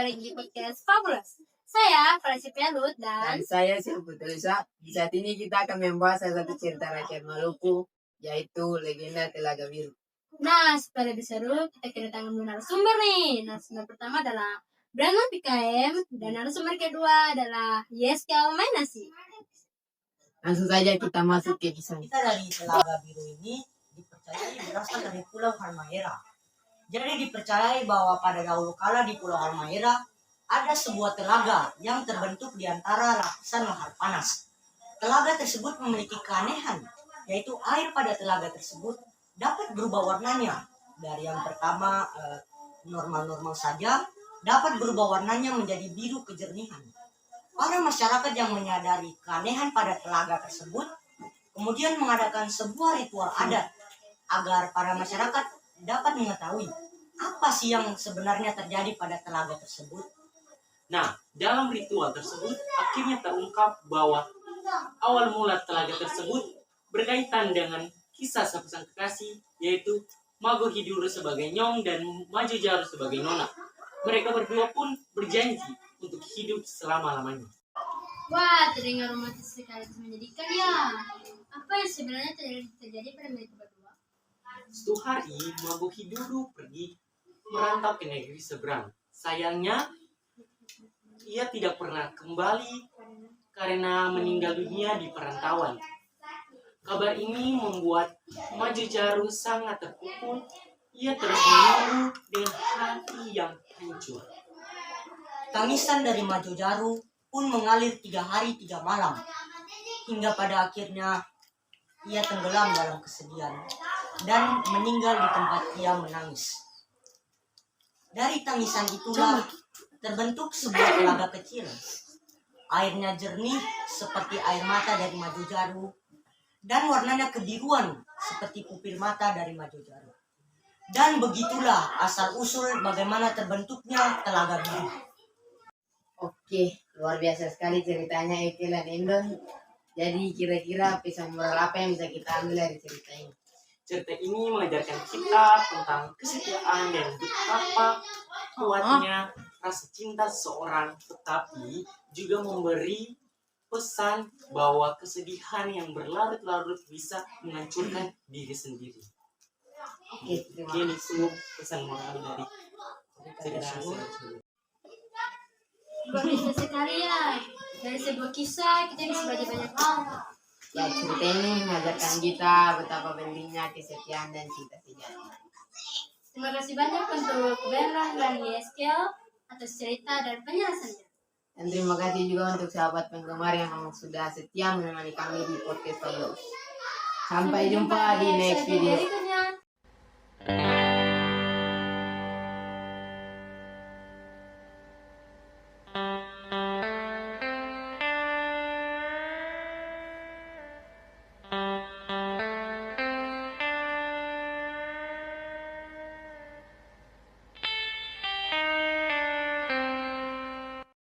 kembali di podcast Fabulous. Saya Farisi Pelut dan saya Silpu Tulisa. Di saat ini kita akan membahas salah satu cerita rakyat Maluku, yaitu legenda Telaga Biru. Nah, supaya lebih seru, kita kedatangan dua narasumber nih. Narasumber pertama adalah Brandon PKM dan narasumber kedua adalah Yeska Mainasi. Langsung saja kita masuk ke kisah. Kita dari Telaga Biru ini dipercayai berasal dari Pulau Halmahera. Jadi dipercayai bahwa pada dahulu kala di Pulau Halmahera ada sebuah telaga yang terbentuk di antara lapisan lahar panas. Telaga tersebut memiliki keanehan, yaitu air pada telaga tersebut dapat berubah warnanya. Dari yang pertama normal-normal saja, dapat berubah warnanya menjadi biru kejernihan. Para masyarakat yang menyadari keanehan pada telaga tersebut kemudian mengadakan sebuah ritual adat agar para masyarakat dapat mengetahui apa sih yang sebenarnya terjadi pada telaga tersebut. Nah, dalam ritual tersebut akhirnya terungkap bahwa awal mula telaga tersebut berkaitan dengan kisah sepasang kekasih, yaitu Mago Hiduru sebagai Nyong dan Majo Jaru sebagai Nona. Mereka berdua pun berjanji untuk hidup selama-lamanya. Wah, terdengar romantis sekali menyedihkan ya. Apa yang sebenarnya terjadi pada mereka berdua? Suatu hari, Mago Hiduru pergi merantau ke negeri seberang. Sayangnya, ia tidak pernah kembali karena meninggal dunia di perantauan. Kabar ini membuat Majo Jaru sangat terpukul. Ia terus menunggu dengan hati yang hancur. Tangisan dari Majo Jaru pun mengalir 3 hari 3 malam. Hingga pada akhirnya ia tenggelam dalam kesedihan dan meninggal di tempat ia menangis. Dari tangisan itulah terbentuk sebuah telaga kecil. Airnya jernih seperti air mata dari Majo Jaru dan warnanya kebiruan seperti pupil mata dari Majo Jaru. Dan begitulah asal-usul bagaimana terbentuknya Telaga Biru. Oke, luar biasa sekali ceritanya Eke dan Endon. Jadi kira-kira pesan moral apa yang bisa kita ambil dari cerita ini? Cerita ini mengajarkan kita tentang kesetiaan dan betapa kuatnya rasa cinta seseorang, tetapi juga memberi pesan bahwa kesedihan yang berlarut-larut bisa menghancurkan diri sendiri. Oke, terima Ini kasih. pesan moral dari cerita ini. Luar biasa sekali ya. Dari sebuah kisah kita bisa belajar banyak hal. Ya, cerita ini mengajarkan kita betapa pentingnya kesetiaan dan cinta sejati. Terima kasih banyak untuk Brandon dan Yeska atas cerita dan penjelasannya. Dan terima kasih juga untuk sahabat penggemar yang memang sudah setia menemani kami di podcast Fabulous. Sampai jumpa di next video. Berikutnya.